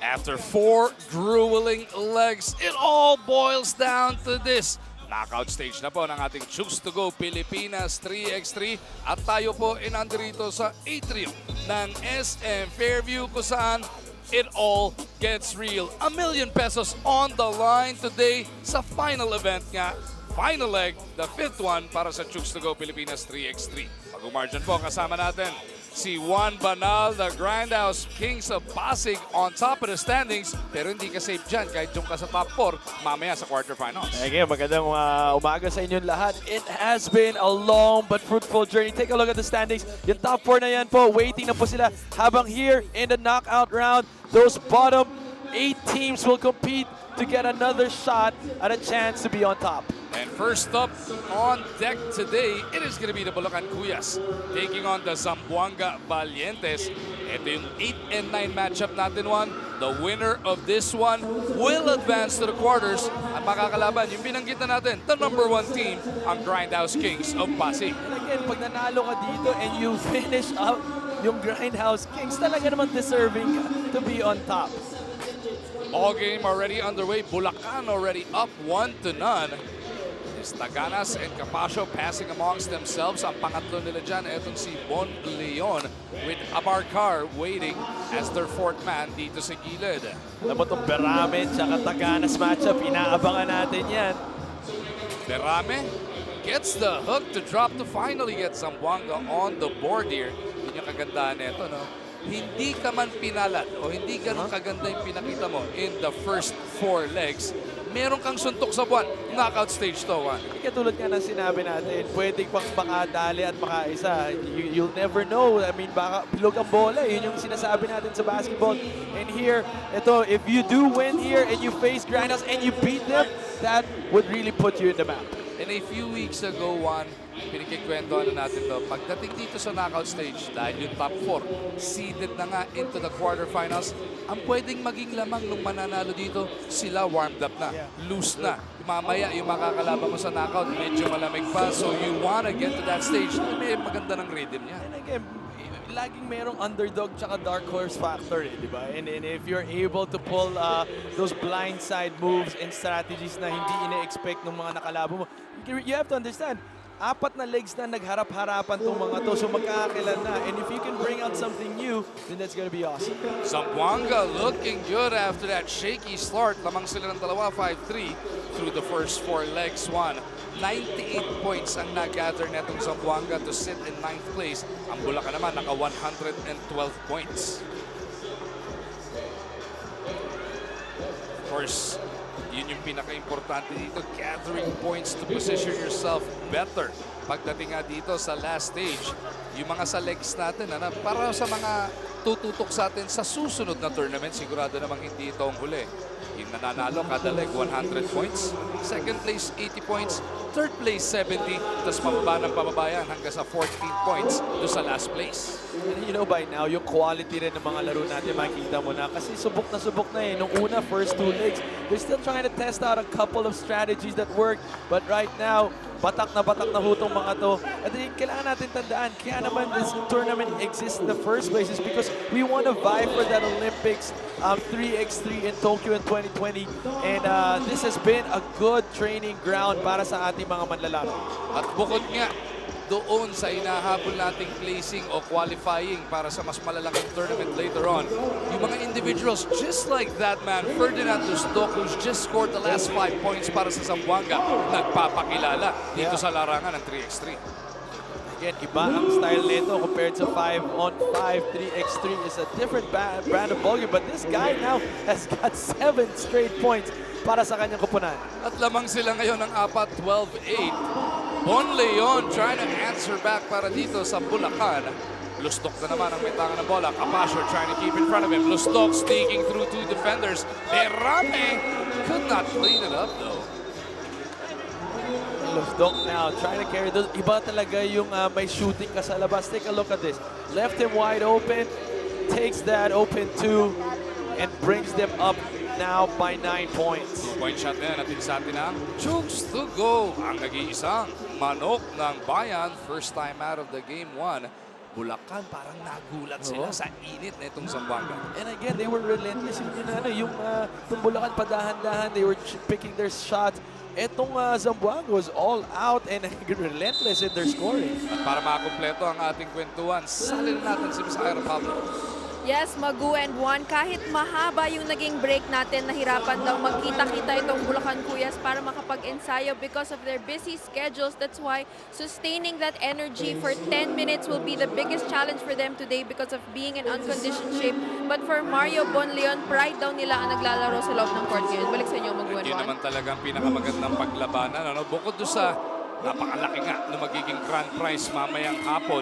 After 4 grueling legs, it all boils down to this. Knockout stage na po ng ating Choose to Go Pilipinas 3x3 at tayo po inandirito sa atrium ng SM Fairview kung saan it all gets real. ₱1,000,000 on the line today sa final event nga. Final leg, the 5th one para sa Choose to Go Pilipinas 3x3. Pag-umargin po kasama natin si Juan Banal, the Grindhouse Kings of Pasig on top of the standings. Pero hindi ka safe dyan kahit yung ka sa top 4 mamaya sa quarterfinals. Again, magandang umaga sa inyong lahat. It has been a long but fruitful journey. Take a look at the standings. Yung top 4 na yan po, waiting na po sila. Habang here in the knockout round, those bottom 8 teams will compete to get another shot at a chance to be on top. And first up on deck today, it is going to be the Bulacan Cuyas taking on the Zamboanga Valientes. Ito yung 8 and 9 matchup natin, Juan. The winner of this one will advance to the quarters at makakalaban yung binanggit na natin, the number 1 team, ang Grindhouse Kings of Pasig. And again, pag nanalo ka dito and you finish up yung Grindhouse Kings, talaga naman deserving to be on top. All game already underway. Bulacan already up 1-0. Taganas and Capasio passing amongst themselves. Ang pangatlo nila dyan, etong si Bon Leon with Abarcar waiting as their 4th man dito sa gilid. Alam mo itong Berame tsaka Taganas matchup, inaabangan natin yan. Berame gets the hook to drop to finally get Zamboanga on the board here. Yun yung kagandahan nito, no? Hindi ka man pinalat o hindi ganun kaganda yung pinakita mo in the first 4 legs, meron kang suntok sa buwan. Knockout stage to, Juan. Katulad nga ng sinabi natin, pwedeng pang makadali at makaisa. You'll never know. I mean, baka bilog ang bola. Yun yung sinasabi natin sa basketball. And here, ito, if you do win here and you face Grindhouse and you beat them, that would really put you in the map. And a few weeks ago, Juan, pinikikwentuhan na natin to. Pagdating dito sa knockout stage, dahil yung top 4, seeded na nga into the quarterfinals, ang pwedeng maging lamang nung mananalo dito, sila warmed up na, loose na. Mamaya, yung makakalaban mo sa knockout, medyo malamig pa. So you wanna get to that stage, may maganda ng rhythm niya. And again, laging merong underdog tsaka dark horse factor, di ba? And if you're able to pull those blindside moves and strategies na hindi ine-expect ng mga nakalaban mo, you have to understand, 4 na legs na nagharap-harapan tong mga to, so magkakakilan na. And if you can bring out something new, then that's gonna be awesome. Zamboanga looking good after that shaky start. Lamang sila ng dalawa, 5-3 through the first 4 legs. 98 points ang nag-gather netong Zamboanga to sit in 9th place. Ang Bulacan naman naka 112 points. Of course, yun yung pinaka-importante dito, gathering points to position yourself better. Pagdating nga dito sa last stage, yung mga sa legs natin, para sa mga tututok sa atin sa susunod na tournament, sigurado namang hindi ito ang huli. Yung nananalo kada leg 100 points, second place 80 points, third place 70, tapos mababa ng pababayan hanggang sa 14 points do sa last place. And you know by now, yung quality rin ng mga laro natin, makikita mo na. Kasi subok na eh. Nung una, first 2 legs, they're still trying to test out a couple of strategies that work. But right now, batak na hutong mga to. At kailangan natin tandaan, kaya naman this tournament exists in the first place is because we want to vie for that Olympics 3x3 in Tokyo in 2020. And this has been a good training ground para sa ating mga manlalaro. At bukod nga doon sa inahabol nating placing o qualifying para sa mas malalaking tournament later on, yung mga individuals just like that man, Ferdinand Lustok, who's just scored the last 5 points para sa Zamboanga, nagpapakilala dito sa larangan ng 3x3. Again, iba ang style nito compared to 5-on-5. 3x3 is a different brand of ballgame, but this guy now has got 7 straight points para sa kanyang koponan. At lamang sila ngayon ng 4, 12-8. Bon Leon trying to answer back para dito sa Bulacan. Lustok na naman ang bitangan ng bola. Capasio trying to keep in front of him. Lustok sneaking through 2 defenders. Berame could not clean it up though. Lustok now trying to carry those. Iba talaga yung may shooting ka sa labas. Take a look at this. Left him wide open. Takes that open 2 and brings them up now by 9 points. 2-point shot na yan at sa atin ang Choose to Go. Ang nag-iisang manok ng bayan. First time out of the game 1. Bulacan parang nagulat sila sa init na itong Zamboanga. And again, they were relentless. Yung Bulacan padahan-dahan, they were picking their shots. Etong Zamboanga was all out and relentless in their scoring. At para makakumpleto ang ating kwentuhan, salin natin si Miss Ira Pablo. Yes, Magu and Juan, kahit mahaba yung naging break natin, nahirapan daw magkita-kita itong Bulacan Kuyas para makapag-ensayo because of their busy schedules. That's why sustaining that energy for 10 minutes will be the biggest challenge for them today because of being in unconditioned shape. But for Mario Bonleon, pride daw nila ang naglalaro sa loob ng court ngayon. Balik sa inyo, Magu and Yun Juan. naman talaga ang pinakamagandang paglabanan. Ano? Bukod doon sa napakalaki nga na magiging grand prize mamayang hapon,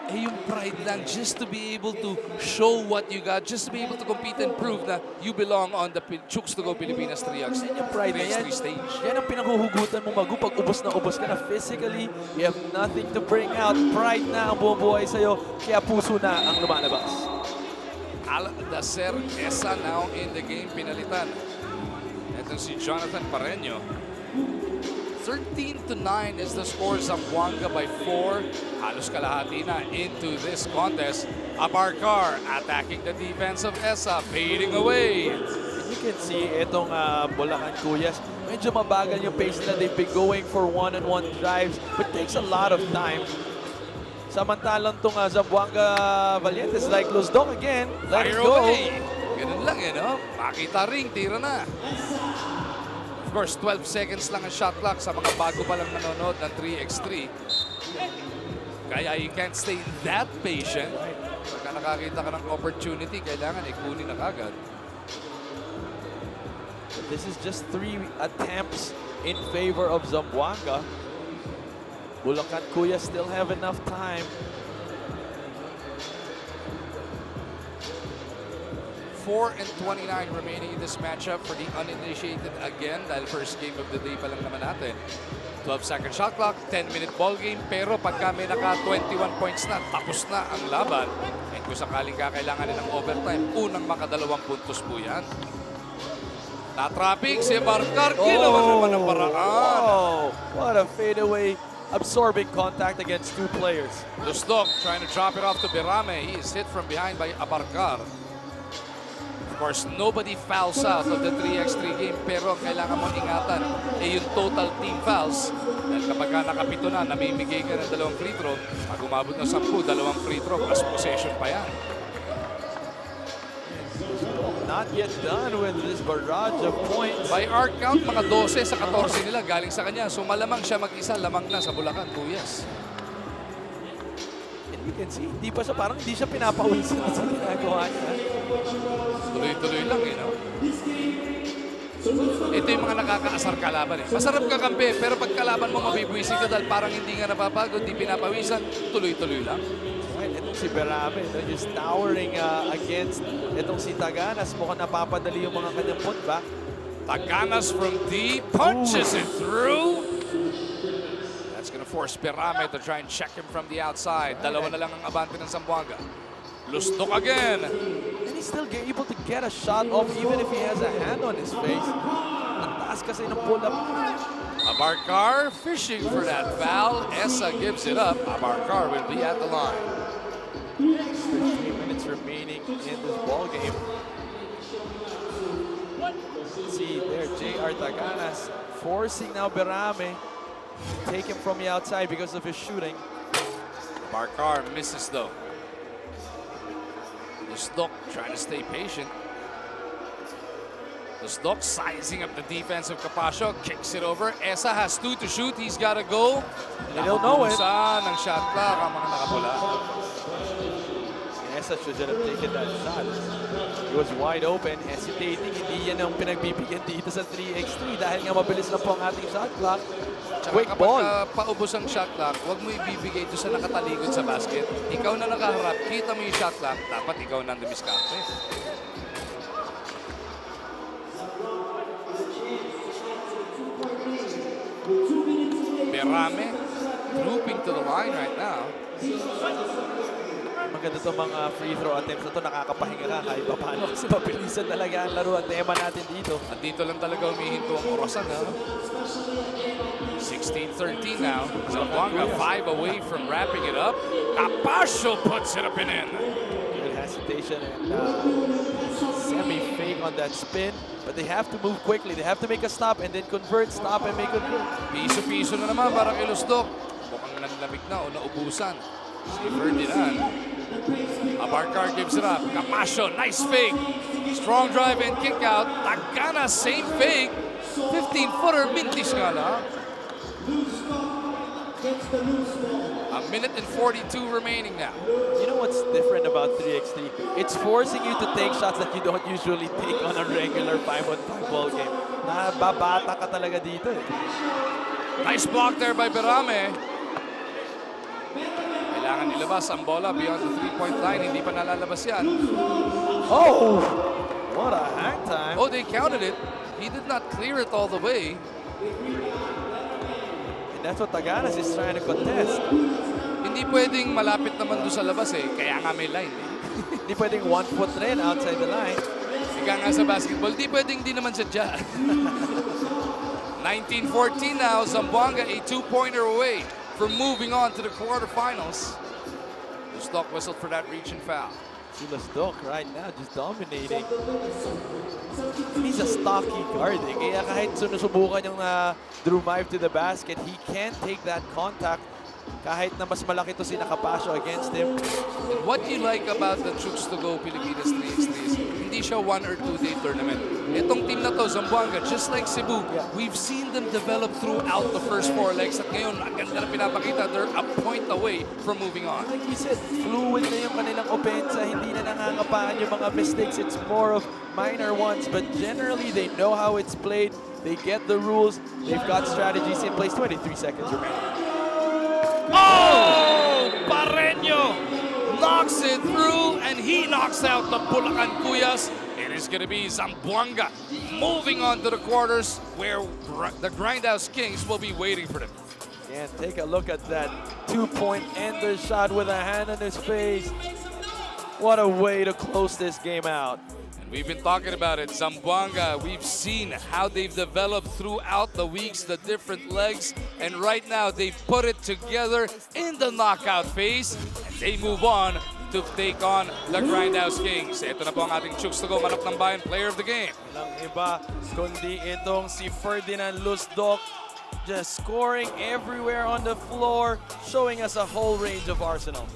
eh yung pride lang just to be able to show what you got, just to be able to compete and prove na you belong on the Chooks to Go Pilipinas 3x3 Yan yung pride na yan. stage. Yan ang pinanghuhugutan mo, Magu. Pag ubos na ubos ka na physically, you have nothing to bring out. Pride na ang bumubuhay sa'yo, kaya puso na ang lumalabas. Aldacer Esa now in the game, pinalitan. Ito si Jonathan Pareño. 13-9 is the score. Zamboanga by 4. Halos kalahati na into this contest. Abarcar attacking the defense of Esa, fading away. You can see itong Bulacan Kuyas. Medyo mabagal yung pace nila. They've been going for one-on-one drives, but takes a lot of time. Samantalang itong Zamboanga Valientes like Luzdoc again. Let it Fire go. away. Ganun lang no? Makita ring, tira na. Of course, 12 seconds lang ang shot clock sa mga bago pa lang nanonood ng 3x3. Kaya you can't stay that patient. Pagka nakakita ka ng opportunity, kailangan ikunin na kagad. This is just 3 attempts in favor of Zamboanga. Bulacan Kuyas still have enough time. 4-29 remaining in this matchup for the uninitiated again dahil first game of the day pa lang naman natin. 12-second shot clock, 10-minute ball game, pero pagka may naka 21 points na, tapos na ang laban. And kung sakaling kakailangan ng overtime, unang makadalawang puntos po yan. Na-traffic si Barcar, ginawa naman ang paraan. Oh, what a fadeaway absorbing contact against 2 players. Luzdoc trying to drop it off to Berame. He is hit from behind by Abarcar. Of course, nobody fouls out of the 3x3 game, pero kailangan mo ingatan yung total team fouls. Dahil kapag nakapito na, namimigay ka ng 2 free throw, pag umabot ng 10, 2 free throw, plus possession pa yan. Not yet done with this barrage of points. By our count, mga 12 sa 14 nila galing sa kanya. So malamang siya mag-isa, lamang na sa Bulacan, Kuyas. And you can see, parang hindi siya pinapawisan sa ginagawa niya. Tuloy-tuloy lang, no? Ito yung mga nakakaasar kalaban, eh. Masarap ka kampi, pero pag kalaban mo, mabibwisin ka dahil parang hindi nga napapagod, di pinapawisan, tuloy-tuloy lang. Right, itong si Berame, just towering against itong si Taganas. Mukhang napapadali yung mga kanyang putback. Taganas from deep, punches it through. That's gonna force Berame to try and check him from the outside. Dalawa na lang ang abante ng Zamboanga. Luzdoc again. And he's still able to get a shot off even if he has a hand on his face. Ang taas kasi ng pull-up. Abarcar fishing for that foul. Esa gives it up. Abarcar will be at the line. 15 minutes remaining in this ball game. See there, J.R. Taganas forcing now Berame to take him from the outside because of his shooting. Abarcar misses though. Luzdoc trying to stay patient. Luzdoc sizing up the defense of Capascio, kicks it over. Esa has 2 to shoot. He's got to go. They don't know it. Nakukusa ng shot clock ang mga nakapula. Esa should have taken that shot. He was wide open, hesitating. Hindi yan ang pinagbibigyan dito sa 3x3 dahil nga mabilis na po ang ating shot clock. Tsaka Quick kapag ball. paubos ang shot clock, huwag mo ibibigay doon sa nakatalikod sa basket. Ikaw na nakaharap, kita mo yung shot clock, dapat ikaw na ang dumiskarte. Berame trooping to the line right now. maganda itong mga free throw attempts na ito. Nakakapahinga ka kahit pa paano kasi mabilisan talaga ang laro at tema natin dito. At dito lang talaga humihinto ang orasan, ha? 16-13 now. Zamboanga 5 away from wrapping it up. Capascio puts it up and in. Good hesitation and semi-fake on that spin. But they have to move quickly. They have to make a stop and then convert, stop and make a good. Piso-piso na naman para kay Lusdok. Mukhang nanlamig na o naubusan. Si Ferdinand. Abarcar gives it up. Camacho, nice fake. Strong drive and kick out. Tagana, same fake. 15-footer, mintis nga lang. A minute and 42 remaining now. You know what's different about 3x3? It's forcing you to take shots that you don't usually take on a regular 5-on-5 ball game. Nababata ka talaga dito eh. Nice block there by Berame. Kailangan ilabas ang bola beyond the 3-point line. Hindi pa nalalabas yan. Oh! What a hang time. Oh, they counted it. He did not clear it all the way. And that's what Taganas is trying to contest. Hindi pwedeng malapit naman doon sa labas eh. Kaya nga may line eh. Hindi pwedeng 1 foot rin outside the line. Ika nga sa basketball, di pwedeng di naman sadya. 19-14 now. Zamboanga a 2-pointer away from moving on to the quarterfinals. The stock whistled for that reach and foul. Lusdok right now just dominating. He's a stocky guard eh. Kaya kahit sinusubukan yung Drew Mive to the basket, he can't take that contact kahit na mas malaki to si Capascio against him. And what you like about the Chooks to Go Pilipinas 3x3 is hindi siya 1 or 2 day tournament. Itong team na to, Zamboanga, just like Cebu, we've seen them develop throughout the first 4 legs at ngayon, ang ganda na pinapakita, they're a point away from moving on. Like you said, fluid na yung kanilang opensa. Hindi na nangangapaan yung mga mistakes. It's more of minor ones, but generally they know how it's played. They get the rules. They've got strategies in place. 23 seconds remaining. Oh! Barreño knocks it through and he knocks out the Bulacan Cuyas. It is going to be Zamboanga moving on to the quarters where the Grindhouse Kings will be waiting for them. And take a look at that 2-point ender shot with a hand on his face. What a way to close this game out. We've been talking about it. Zamboanga, we've seen how they've developed throughout the weeks, the different legs, and right now they've put it together in the knockout phase, and they move on to take on the Grindhouse Kings. Ito na po ang ating Chooks to Go Manok ng Bayan player of the game. Walang iba kundi itong si Ferdinand Lusdok, just scoring everywhere on the floor, showing us a whole range of arsenal.